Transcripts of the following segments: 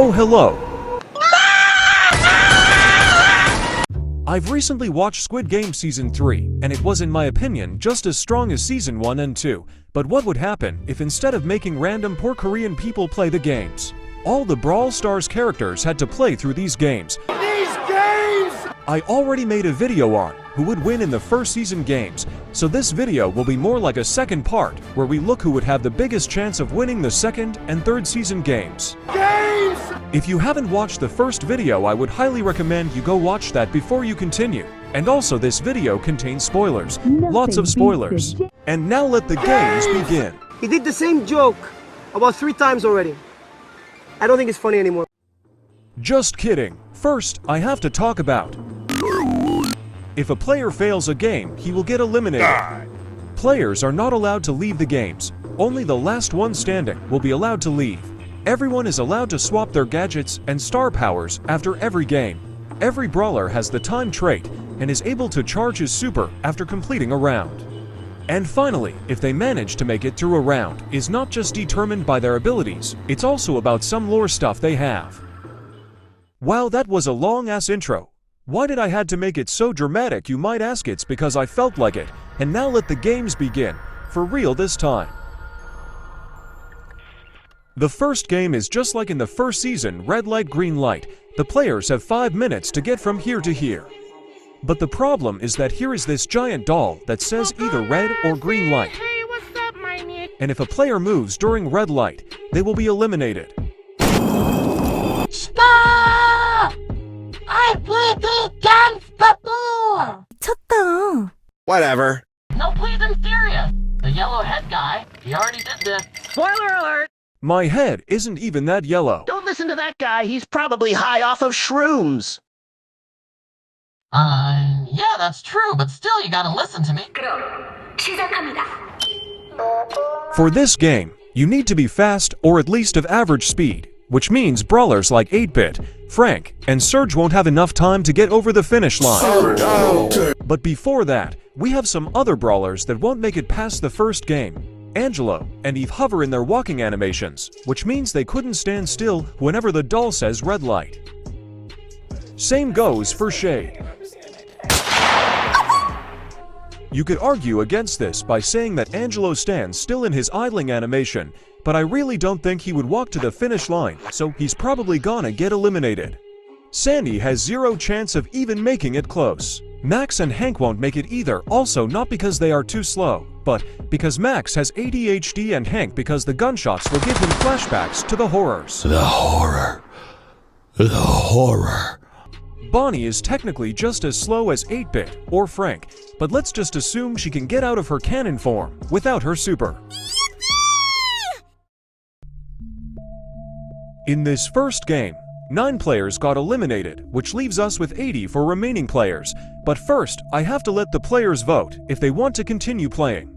Oh, hello. I've recently watched Squid Game Season 3, and it was, in my opinion, just as strong as Season 1 and 2. But what would happen if instead of making random poor Korean people play the games, all the Brawl Stars characters had to play through these games? I already made a video on who would win in the first season games, so this video will be more like a second part where we look who would have the biggest chance of winning the second and third season games. If you haven't watched the first video, I would highly recommend you go watch that before you continue. And also, this video contains spoilers, lots of spoilers. And now let the games begin. He did the same joke about 3 times already. I don't think it's funny anymore. Just kidding. First, I have to talk about if a player fails a game, he will get eliminated. Players are not allowed to leave the games. Only the last one standing will be allowed to leave. Everyone is allowed to swap their gadgets and star powers after every game. Every brawler has the time trait and is able to charge his super after completing a round. And finally, if they manage to make it through a round, is not just determined by their abilities, it's also about some lore stuff they have. Wow, that was a long-ass intro. Why did I had to make it so dramatic? You might ask. It's because I felt like it. And now let the games begin. For real this time. The first game is just like in the first season, red light, green light. The players have 5 minutes to get from here to here. But the problem is that here is this giant doll that says either red or green light. Hey, what's up, my Nick? And if a player moves during red light, they will be eliminated. Stop! I played these games before! 미쳤다. Whatever. No, please, I'm serious. The yellow head guy, he already did this. Spoiler alert! My head isn't even that yellow. Don't listen to that guy. He's probably high off of shrooms. Yeah, that's true, but still, you gotta listen to me. For this game, you need to be fast or at least of average speed, which means brawlers like 8-Bit, Frank, and Surge won't have enough time to get over the finish line. But before that, we have some other brawlers that won't make it past the first game. Angelo and Eve hover in their walking animations, which means they couldn't stand still whenever the doll says red light. Same goes for Shade. You could argue against this by saying that Angelo stands still in his idling animation, but I really don't think he would walk to the finish line, so he's probably gonna get eliminated. Sandy has 0 chance of even making it close. Max and Hank won't make it either, also not because they are too slow, but because Max has ADHD and Hank because the gunshots will give him flashbacks to the horrors. The horror. The horror. Bonnie is technically just as slow as 8-Bit or Frank, but let's just assume she can get out of her cannon form without her super. In this first game, 9 players got eliminated, which leaves us with 80 for remaining players. But first, I have to let the players vote if they want to continue playing.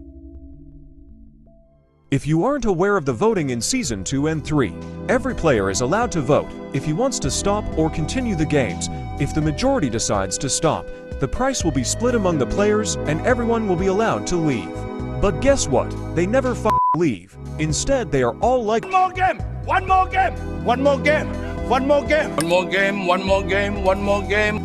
If you aren't aware of the voting in Season 2 and 3, every player is allowed to vote if he wants to stop or continue the games. If the majority decides to stop, the price will be split among the players and everyone will be allowed to leave. But guess what? They never leave. Instead, they are all like, One more game! One more game! One more game! One more game! One more game! One more game! One more game!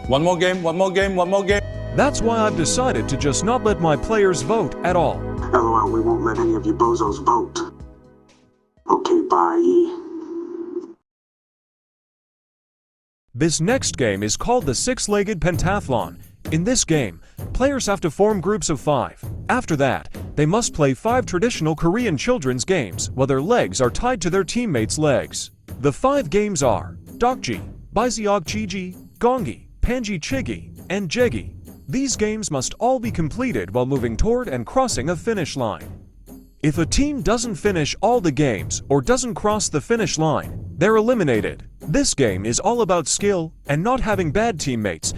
One more game! One more game! One more game! That's why I've decided to just not let my players vote at all. LOL, we won't let any of you bozos vote. Okay, bye. This next game is called the 6-legged pentathlon. In this game, players have to form groups of 5. After that, they must play 5 traditional Korean children's games while their legs are tied to their teammates' legs. The 5 games are Dokji, Baiseog Chiji, Gongi, Panji Chigi, and Jegi. These games must all be completed while moving toward and crossing a finish line. If a team doesn't finish all the games or doesn't cross the finish line, they're eliminated. This game is all about skill and not having bad teammates.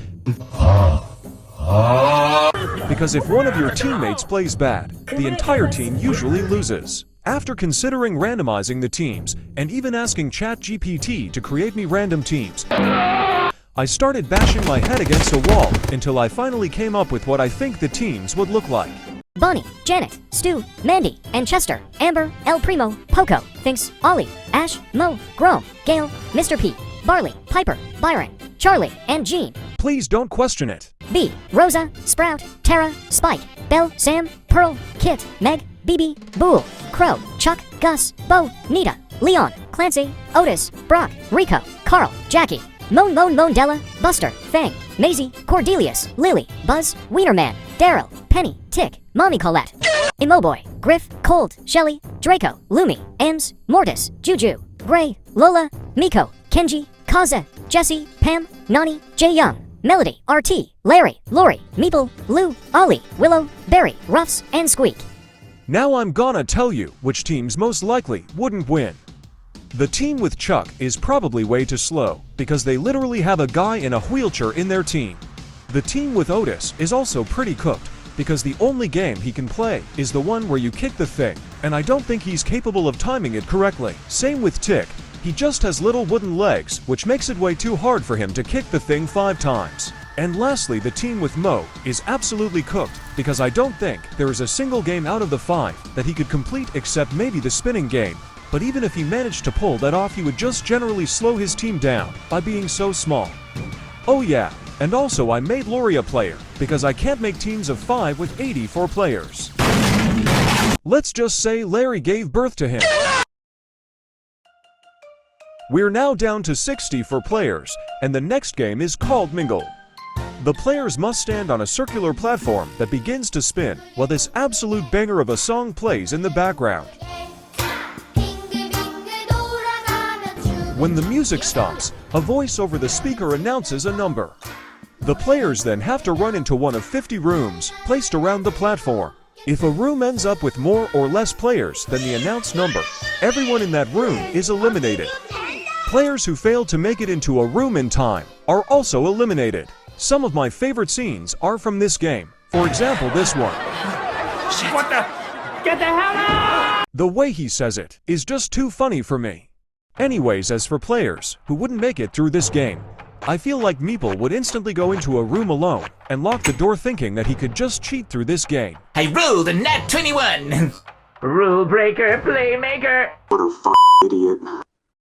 Because if one of your teammates plays bad, the entire team usually loses. After considering randomizing the teams and even asking ChatGPT to create me random teams, I started bashing my head against a wall until I finally came up with what I think the teams would look like. Bonnie, Janet, Stu, Mandy, and Chester, Amber, El Primo, Poco, Finks, Ollie, Ash, Mo, Grom, Gail, Mr. P, Barley, Piper, Byron, Charlie, and Jean. Please don't question it. B, Rosa, Sprout, Tara, Spike, Belle, Sam, Pearl, Kit, Meg, BB, Bool, Crow, Chuck, Gus, Bo, Nita, Leon, Clancy, Otis, Brock, Rico, Carl, Jackie, Moan, Della, Buster, Fang, Maisie, Cordelius, Lily, Buzz, Wienerman, Daryl, Penny, Tick, Mommy Colette, Imoboy, Griff, Cold, Shelly, Draco, Lumi, Ems, Mortis, Juju, Gray, Lola, Miko, Kenji, Kaze, Jesse, Pam, Nani, Jay Young, Melody, RT, Larry, Lori, Meeple, Lou, Ollie, Willow, Barry, Ruffs, and Squeak. Now I'm gonna tell you which teams most likely wouldn't win. The team with Chuck is probably way too slow, because they literally have a guy in a wheelchair in their team. The team with Otis is also pretty cooked, because the only game he can play is the one where you kick the thing, and I don't think he's capable of timing it correctly. Same with Tick, he just has little wooden legs, which makes it way too hard for him to kick the thing 5 times. And lastly, the team with Mo is absolutely cooked, because I don't think there is a single game out of the 5 that he could complete except maybe the spinning game. But even if he managed to pull that off, he would just generally slow his team down by being so small. Oh yeah, and also I made Lori a player, because I can't make teams of 5 with 84 players. Let's just say Larry gave birth to him. We're now down to 64 players, and the next game is called Mingle. The players must stand on a circular platform that begins to spin while this absolute banger of a song plays in the background. When the music stops, a voice over the speaker announces a number. The players then have to run into one of 50 rooms placed around the platform. If a room ends up with more or less players than the announced number, everyone in that room is eliminated. Players who fail to make it into a room in time are also eliminated. Some of my favorite scenes are from this game. For example, this one. What the? Get the hell out! The way he says it is just too funny for me. Anyways, as for players who wouldn't make it through this game, I feel like Meeple would instantly go into a room alone and lock the door thinking that he could just cheat through this game. I ruled a nat 21! Rule breaker, playmaker! What a idiot.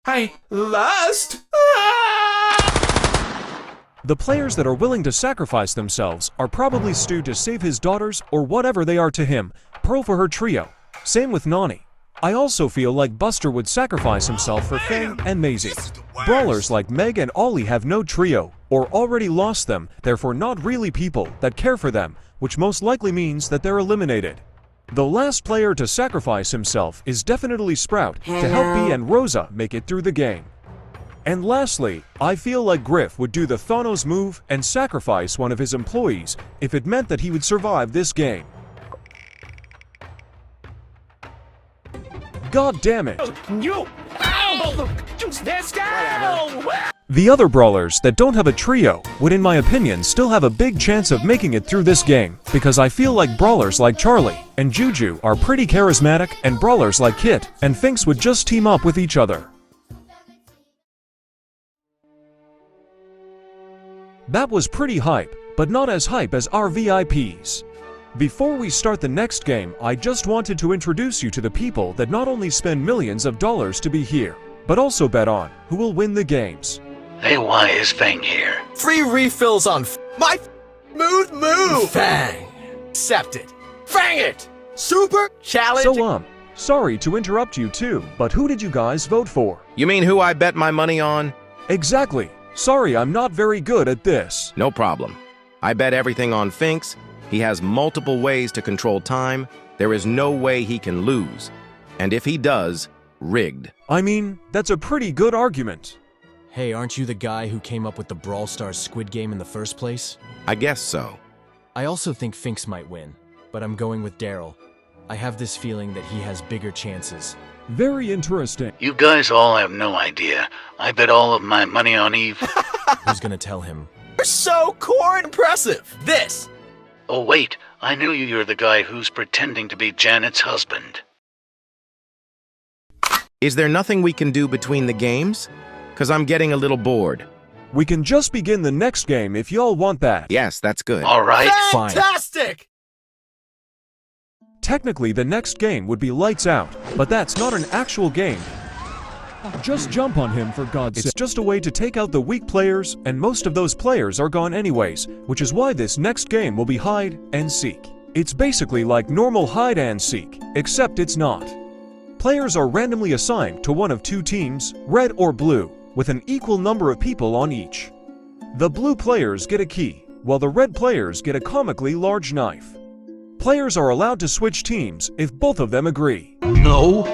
I lost! The players that are willing to sacrifice themselves are probably Stu to save his daughters or whatever they are to him, Pearl for her trio. Same with Nani. I also feel like Buster would sacrifice himself for Fang and Maisie. Brawlers like Meg and Ollie have no trio, or already lost them, therefore not really people that care for them, which most likely means that they're eliminated. The last player to sacrifice himself is definitely Sprout to help Bea and Rosa make it through the game. And lastly, I feel like Griff would do the Thanos move and sacrifice one of his employees if it meant that he would survive this game. God damn it! Let's go! The other brawlers that don't have a trio would, in my opinion, still have a big chance of making it through this game, because I feel like brawlers like Charlie and Juju are pretty charismatic, and brawlers like Kit and Finks would just team up with each other. That was pretty hype, but not as hype as our VIPs. Before we start the next game, I just wanted to introduce you to the people that not only spend millions of dollars to be here, but also bet on who will win the games. Hey, why is Fang here? Free refills on my move! Fang! Accepted. Fang it! Super challenge! So sorry to interrupt you too, but who did you guys vote for? You mean who I bet my money on? Exactly. Sorry, I'm not very good at this. No problem. I bet everything on Finks. He has multiple ways to control time. There is no way he can lose. And if he does, rigged. I mean, that's a pretty good argument. Hey, aren't you the guy who came up with the Brawl Stars Squid Game in the first place? I guess so. I also think Finks might win, but I'm going with Daryl. I have this feeling that he has bigger chances. Very interesting. You guys all have no idea. I bet all of my money on Eve. Who's gonna tell him? You're so core impressive! This! Oh wait, I knew you're the guy who's pretending to be Janet's husband. Is there nothing we can do between the games? 'Cause I'm getting a little bored. We can just begin the next game if y'all want that. Yes, that's good. All right. Fine. Fantastic! Technically, the next game would be Lights Out, but that's not an actual game. Just jump on him, for God's sake. It's just a way to take out the weak players, and most of those players are gone anyways, which is why this next game will be hide and seek. It's basically like normal hide and seek, except it's not. Players are randomly assigned to one of two teams, red or blue, with an equal number of people on each. The blue players get a key, while the red players get a comically large knife. Players are allowed to switch teams if both of them agree. No.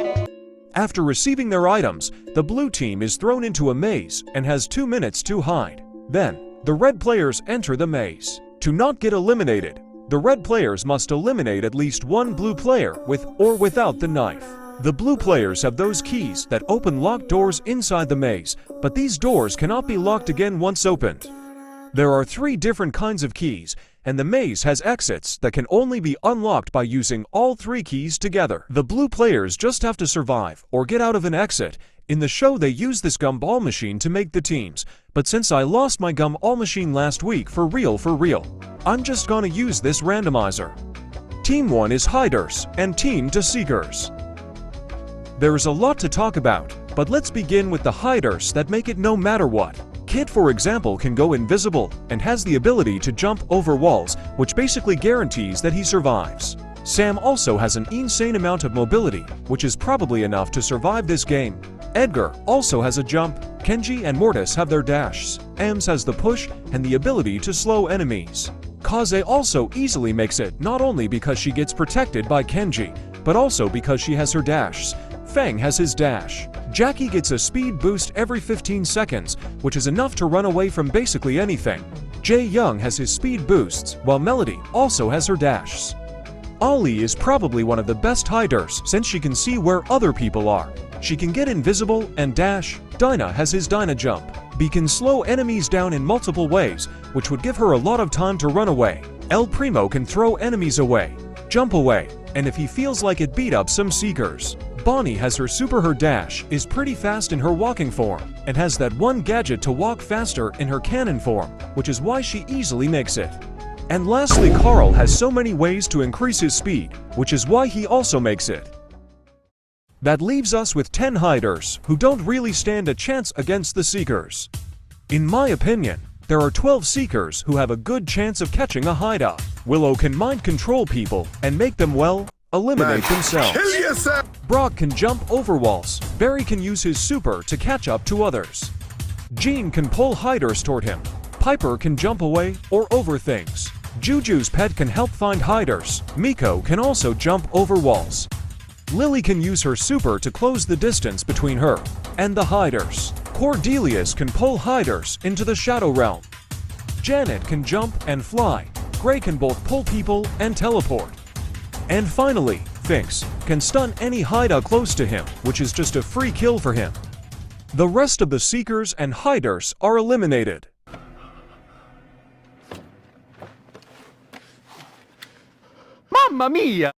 After receiving their items, the blue team is thrown into a maze and has 2 minutes to hide. Then, the red players enter the maze. To not get eliminated, the red players must eliminate at least one blue player with or without the knife. The blue players have those keys that open locked doors inside the maze, but these doors cannot be locked again once opened. There are 3 different kinds of keys, and the maze has exits that can only be unlocked by using all 3 keys together. The blue players just have to survive or get out of an exit. In the show, they use this gumball machine to make the teams, but since I lost my gumball machine last week for real, I'm just gonna use this randomizer. Team 1 is hiders and Team 2 seekers. There is a lot to talk about, but let's begin with the hiders that make it no matter what. Kid, for example, can go invisible and has the ability to jump over walls, which basically guarantees that he survives. Sam also has an insane amount of mobility, which is probably enough to survive this game. Edgar also has a jump. Kenji and Mortis have their dashes. Ams has the push and the ability to slow enemies. Kaze also easily makes it, not only because she gets protected by Kenji, but also because she has her dashes. Fang has his dash. Jackie gets a speed boost every 15 seconds, which is enough to run away from basically anything. Jae Young has his speed boosts, while Melody also has her dashes. Ollie is probably one of the best hiders since she can see where other people are. She can get invisible and dash. Dinah has his Dinah jump. B can slow enemies down in multiple ways, which would give her a lot of time to run away. El Primo can throw enemies away, jump away, and if he feels like it, beat up some seekers. Bonnie has her super. Her dash is pretty fast in her walking form, and has that one gadget to walk faster in her cannon form, which is why she easily makes it. And lastly, Carl has so many ways to increase his speed, which is why he also makes it. That leaves us with 10 hiders, who don't really stand a chance against the seekers. In my opinion, there are 12 seekers who have a good chance of catching a hideout. Willow can mind control people and make them, well, eliminate themselves. Brock can jump over walls. Barry can use his super to catch up to others. Gene can pull hiders toward him. Piper can jump away or over things. Juju's pet can help find hiders. Miko can also jump over walls. Lily can use her super to close the distance between her and the hiders. Cordelius can pull hiders into the Shadow Realm. Janet can jump and fly. Gray can both pull people and teleport. And finally, Finks can stun any hideout close to him, which is just a free kill for him. The rest of the seekers and hiders are eliminated. Mamma mia!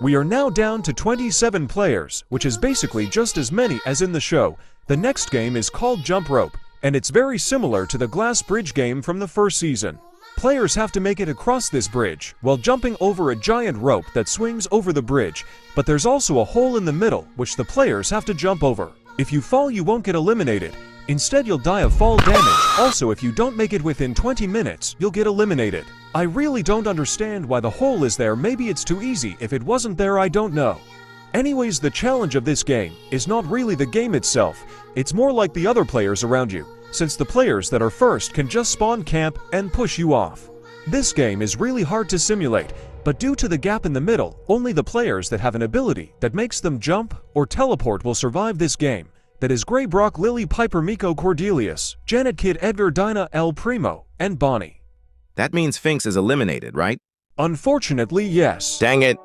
We are now down to 27 players, which is basically just as many as in the show. The next game is called Jump Rope, and it's very similar to the glass bridge game from the first season. Players have to make it across this bridge while jumping over a giant rope that swings over the bridge, but there's also a hole in the middle which the players have to jump over. If you fall, you won't get eliminated. Instead, you'll die of fall damage. Also, if you don't make it within 20 minutes, you'll get eliminated. I really don't understand why the hole is there. Maybe it's too easy. If it wasn't there, I don't know. Anyways, the challenge of this game is not really the game itself. It's more like the other players around you, since the players that are first can just spawn camp and push you off. This game is really hard to simulate, but due to the gap in the middle, only the players that have an ability that makes them jump or teleport will survive this game. That is Gray, Brock, Lily, Piper, Miko, Cordelius, Janet, Kid, Edgar, Dinah, El Primo, and Bonnie. That means Finks is eliminated, right? Unfortunately, yes. Dang it.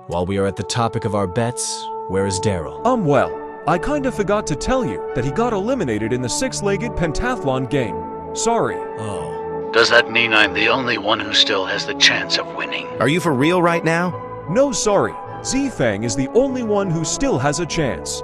While we are at the topic of our bets, where is Daryl? Well, I kinda forgot to tell you that he got eliminated in the 6-legged pentathlon game. Sorry. Oh. Does that mean I'm the only one who still has the chance of winning? Are you for real right now? No, sorry. Z-Fang is the only one who still has a chance.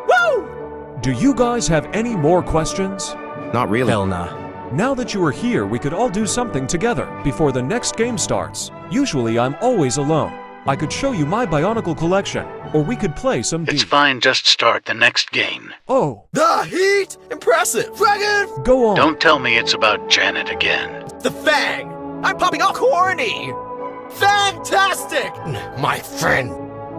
Woo! Do you guys have any more questions? Not really. Hell nah. Now that you are here, we could all do something together before the next game starts. Usually I'm always alone. I could show you my Bionicle collection, or we could play some It's fine, just start the next game. Oh. The heat! Impressive! Dragon! Go on. Don't tell me it's about Janet again. The Fang! I'm popping off corny! Fantastic! My friend.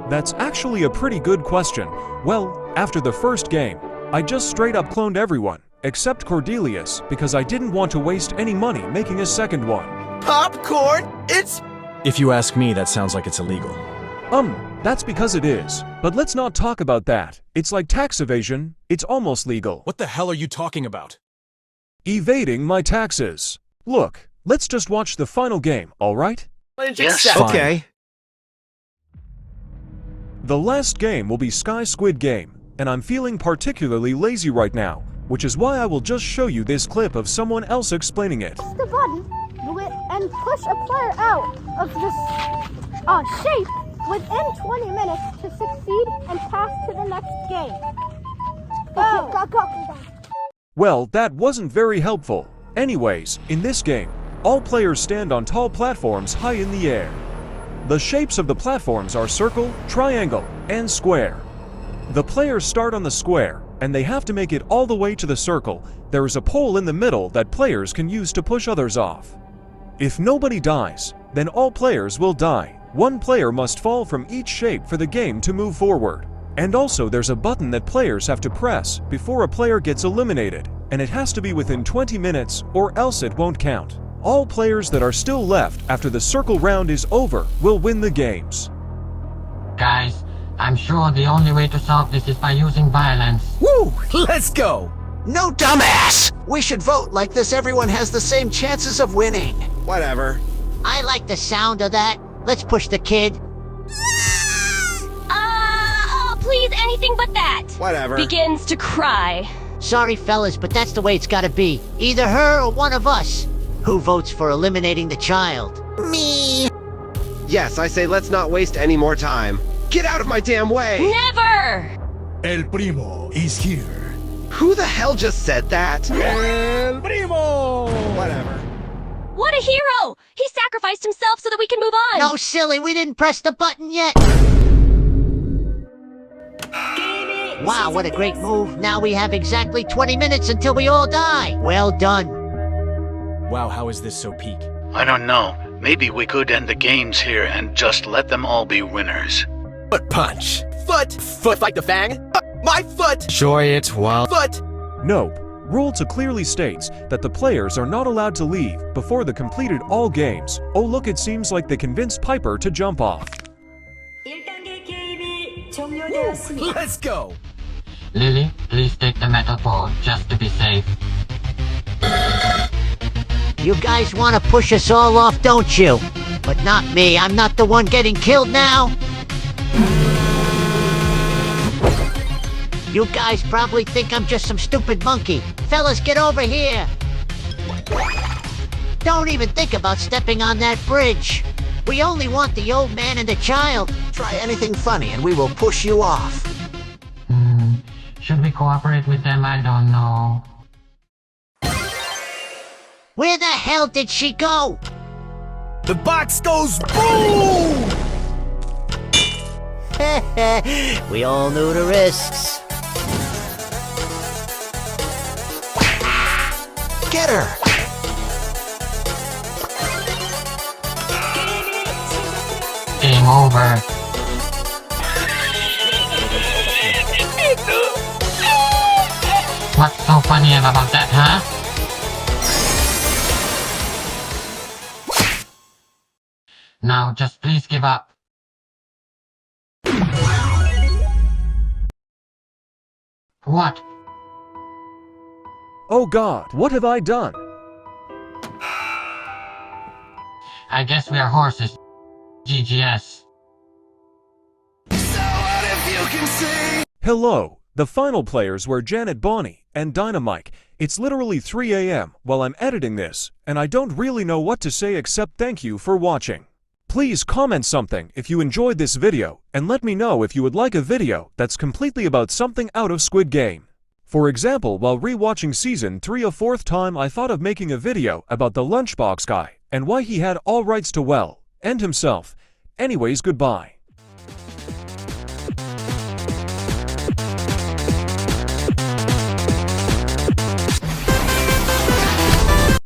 That's actually a pretty good question. Well, after the first game, I just straight up cloned everyone, except Cordelius, because I didn't want to waste any money making a second one. Popcorn? It's... If you ask me, that sounds like it's illegal. That's because it is. But let's not talk about that. It's like tax evasion. It's almost legal. What the hell are you talking about? Evading my taxes. Look, let's just watch the final game, alright? Yes. Okay. The last game will be Squid Game, and I'm feeling particularly lazy right now, which is why I will just show you this clip of someone else explaining it. Press the button and push a player out of this shape within 20 minutes to succeed and pass to the next game. Go. Well, that wasn't very helpful. Anyways, in this game, all players stand on tall platforms high in the air. The shapes of the platforms are circle, triangle, and square. The players start on the square, and they have to make it all the way to the circle. There is a pole in the middle that players can use to push others off. If nobody dies, then all players will die. One player must fall from each shape for the game to move forward. And also there's a button that players have to press before a player gets eliminated, and it has to be within 20 minutes or else it won't count. All players that are still left after the circle round is over will win the games. Guys, I'm sure the only way to solve this is by using violence. Woo! Let's go! No, dumbass! We should vote like this. Everyone has the same chances of winning. Whatever. I like the sound of that. Let's push the kid. Oh, please, anything but that. Whatever. Begins to cry. Sorry, fellas, but that's the way it's gotta be. Either her or one of us. Who votes for eliminating the child? Me! Yes, I say let's not waste any more time. Get out of my damn way! Never! El Primo is here. Who the hell just said that? El Primo! Whatever. What a hero! He sacrificed himself so that we can move on! No, silly, we didn't press the button yet! Wow, what a great move. Now we have exactly 20 minutes until we all die. Well done. Wow, how is this so peak? I don't know. Maybe we could end the games here and just let them all be winners. Foot punch. Foot like the Fang. My foot. Enjoy it while... Foot. Nope. Rule 2 clearly states that the players are not allowed to leave before they completed all games. Oh look, it seems like they convinced Piper to jump off. Let's go. Lily, please take the metal pole, just to be safe. You guys want to push us all off, don't you? But not me. I'm not the one getting killed now. You guys probably think I'm just some stupid monkey. Fellas, get over here. Don't even think about stepping on that bridge. We only want the old man and the child. Try anything funny and we will push you off. Should we cooperate with them? I don't know. Where the hell did she go? The box goes boom! We all knew the risks. Get her! Game over. What's so funny about that, huh? Now, just please give up. What? Oh God, what have I done? I guess we are horses. GGS. Hello. The final players were Janet, Bonnie, and Dynamike. It's literally 3 a.m. while I'm editing this, and I don't really know what to say except thank you for watching. Please comment something if you enjoyed this video, and let me know if you would like a video that's completely about something out of Squid Game. For example, while re-watching Season 3 a fourth time, I thought of making a video about the lunchbox guy and why he had all rights to, well, end himself. Anyways, goodbye.